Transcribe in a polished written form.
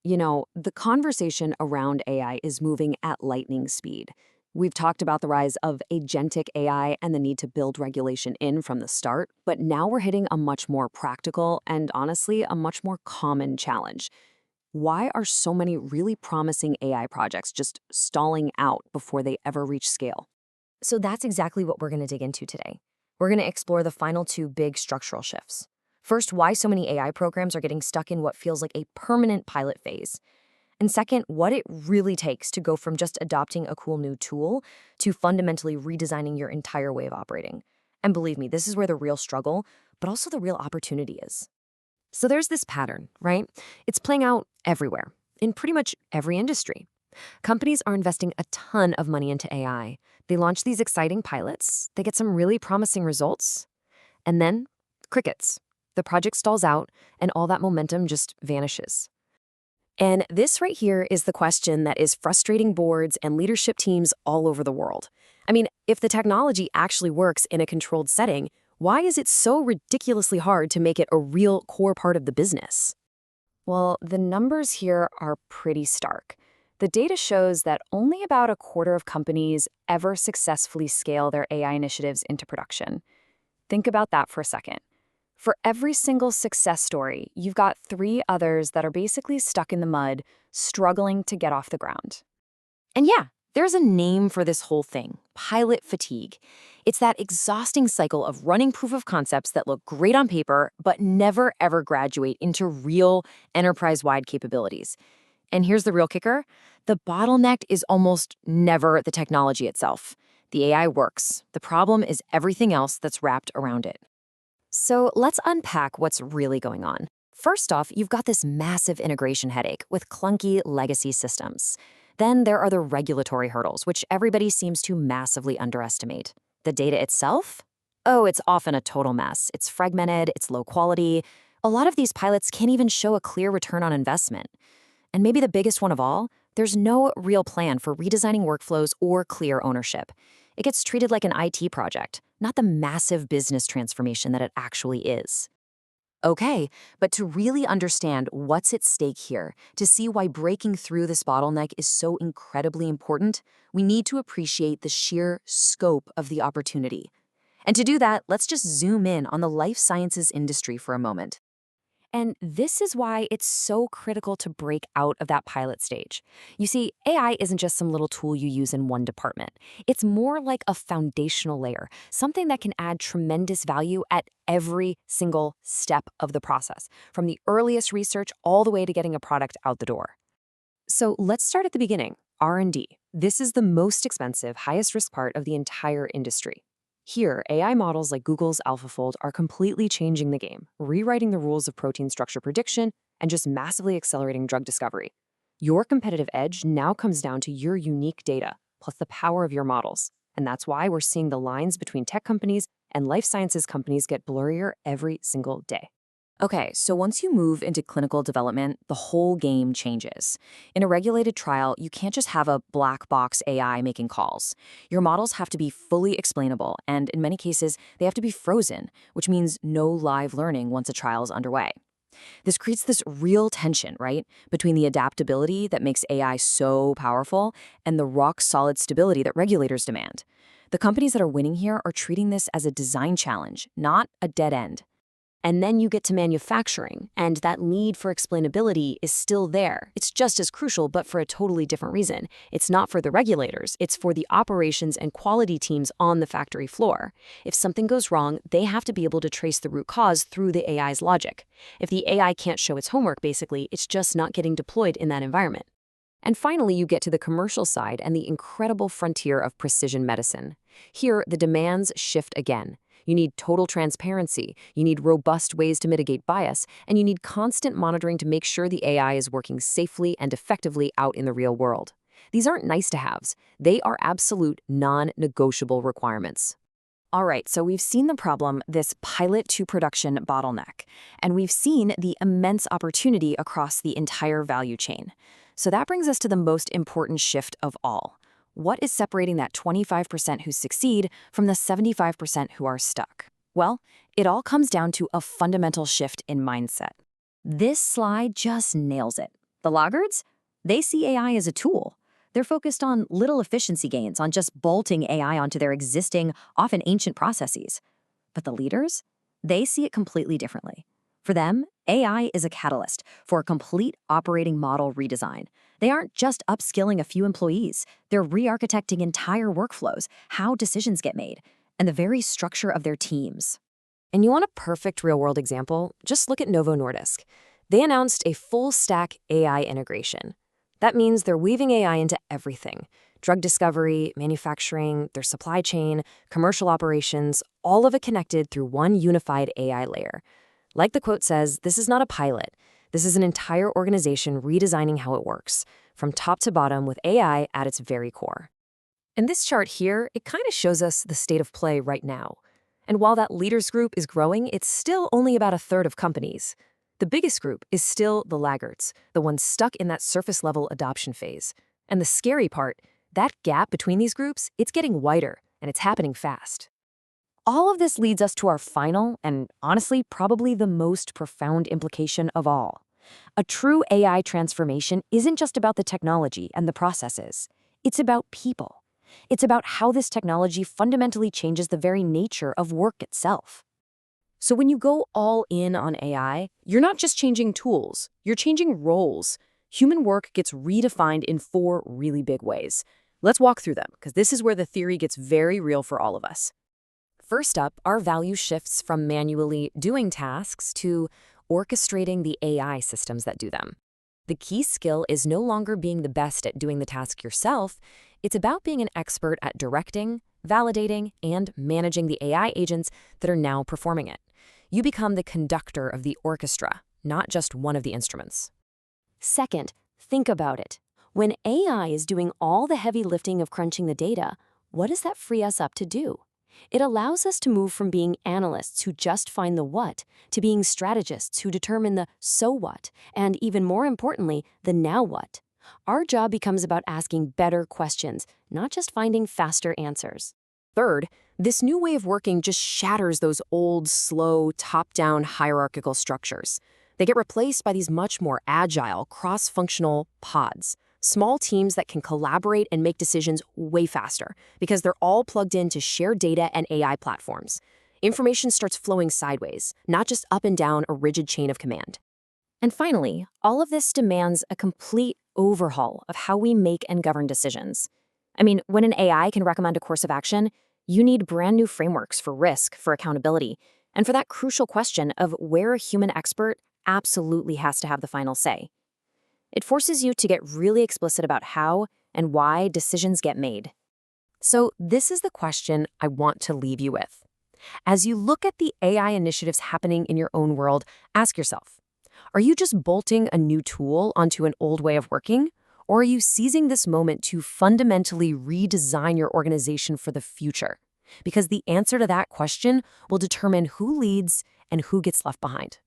The conversation around AI is moving at lightning speed. We've talked about the rise of agentic AI and the need to build regulation in from the start, but now we're hitting a much more practical and honestly, a much more common challenge. Why are so many really promising AI projects just stalling out before they ever reach scale? So that's exactly what we're going to dig into today. We're going to explore the final two big structural shifts. First, why so many AI programs are getting stuck in what feels like a permanent pilot phase. And second, what it really takes to go from just adopting a cool new tool to fundamentally redesigning your entire way of operating. And believe me, this is where the real struggle, but also the real opportunity is. So there's this pattern, right? It's playing out everywhere, in pretty much every industry. Companies are investing a ton of money into AI. They launch these exciting pilots, they get some really promising results, and then crickets. The project stalls out, and all that momentum just vanishes. And this right here is the question that is frustrating boards and leadership teams all over the world. I mean, if the technology actually works in a controlled setting, why is it so ridiculously hard to make it a real core part of the business? Well, the numbers here are pretty stark. The data shows that only about a quarter of companies ever successfully scale their AI initiatives into production. Think about that for a second. For every single success story, you've got three others that are basically stuck in the mud, struggling to get off the ground. And yeah, there's a name for this whole thing: pilot fatigue. It's that exhausting cycle of running proof of concepts that look great on paper, but never ever graduate into real enterprise-wide capabilities. And here's the real kicker: the bottleneck is almost never the technology itself. The AI works. The problem is everything else that's wrapped around it. So let's unpack what's really going on. First off, you've got this massive integration headache with clunky legacy systems. Then there are the regulatory hurdles, which everybody seems to massively underestimate. The data itself? Oh, it's often a total mess. It's fragmented, it's low quality. A lot of these pilots can't even show a clear return on investment. And maybe the biggest one of all, there's no real plan for redesigning workflows or clear ownership. It gets treated like an IT project, not the massive business transformation that it actually is. Okay, but to really understand what's at stake here, to see why breaking through this bottleneck is so incredibly important, we need to appreciate the sheer scope of the opportunity. And to do that, let's just zoom in on the life sciences industry for a moment. And this is why it's so critical to break out of that pilot stage. You see, AI isn't just some little tool you use in one department. It's more like a foundational layer, something that can add tremendous value at every single step of the process, from the earliest research all the way to getting a product out the door. So let's start at the beginning, R&D. This is the most expensive, highest risk part of the entire industry. Here, AI models like Google's AlphaFold are completely changing the game, rewriting the rules of protein structure prediction and just massively accelerating drug discovery. Your competitive edge now comes down to your unique data, plus the power of your models. And that's why we're seeing the lines between tech companies and life sciences companies get blurrier every single day. Okay, so once you move into clinical development, the whole game changes. In a regulated trial, you can't just have a black box AI making calls. Your models have to be fully explainable, and in many cases, they have to be frozen, which means no live learning once a trial is underway. This creates this real tension, right, between the adaptability that makes AI so powerful and the rock-solid stability that regulators demand. The companies that are winning here are treating this as a design challenge, not a dead end. And then you get to manufacturing, and that need for explainability is still there. It's just as crucial, but for a totally different reason. It's not for the regulators, it's for the operations and quality teams on the factory floor. If something goes wrong, they have to be able to trace the root cause through the AI's logic. If the AI can't show its homework, basically, it's just not getting deployed in that environment. And finally, you get to the commercial side and the incredible frontier of precision medicine. Here, the demands shift again. You need total transparency, you need robust ways to mitigate bias, and you need constant monitoring to make sure the AI is working safely and effectively out in the real world. These aren't nice-to-haves. They are absolute, non-negotiable requirements. All right, so we've seen the problem, this pilot to production bottleneck, and we've seen the immense opportunity across the entire value chain. So that brings us to the most important shift of all. What is separating that 25% who succeed from the 75% who are stuck? Well, it all comes down to a fundamental shift in mindset. This slide just nails it. The laggards? They see AI as a tool. They're focused on little efficiency gains, on just bolting AI onto their existing, often ancient processes. But the leaders? They see it completely differently. For them, AI is a catalyst for a complete operating model redesign. They aren't just upskilling a few employees, they're re-architecting entire workflows, how decisions get made, and the very structure of their teams. And you want a perfect real-world example? Just look at Novo Nordisk. They announced a full-stack AI integration. That means they're weaving AI into everything. Drug discovery, manufacturing, their supply chain, commercial operations, all of it connected through one unified AI layer. Like the quote says, this is not a pilot. This is an entire organization redesigning how it works, from top to bottom with AI at its very core. And this chart here, it kind of shows us the state of play right now. And while that leaders group is growing, it's still only about a third of companies. The biggest group is still the laggards, the ones stuck in that surface-level adoption phase. And the scary part, that gap between these groups, it's getting wider, and it's happening fast. All of this leads us to our final, and honestly, probably the most profound implication of all. A true AI transformation isn't just about the technology and the processes. It's about people. It's about how this technology fundamentally changes the very nature of work itself. So when you go all in on AI, you're not just changing tools, you're changing roles. Human work gets redefined in 4 really big ways. Let's walk through them, because this is where the theory gets very real for all of us. First up, our value shifts from manually doing tasks to orchestrating the AI systems that do them. The key skill is no longer being the best at doing the task yourself. It's about being an expert at directing, validating, and managing the AI agents that are now performing it. You become the conductor of the orchestra, not just one of the instruments. Second, think about it. When AI is doing all the heavy lifting of crunching the data, what does that free us up to do? It allows us to move from being analysts who just find the what to being strategists who determine the so what, and even more importantly, the now what. Our job becomes about asking better questions, not just finding faster answers. Third, this new way of working just shatters those old, slow, top-down hierarchical structures. They get replaced by these much more agile, cross-functional pods. Small teams that can collaborate and make decisions way faster because they're all plugged into shared data and AI platforms. Information starts flowing sideways, not just up and down a rigid chain of command. And finally, all of this demands a complete overhaul of how we make and govern decisions. I mean, when an AI can recommend a course of action, you need brand new frameworks for risk, for accountability, and for that crucial question of where a human expert absolutely has to have the final say. It forces you to get really explicit about how and why decisions get made. So this is the question I want to leave you with. As you look at the AI initiatives happening in your own world, ask yourself, are you just bolting a new tool onto an old way of working? Or are you seizing this moment to fundamentally redesign your organization for the future? Because the answer to that question will determine who leads and who gets left behind.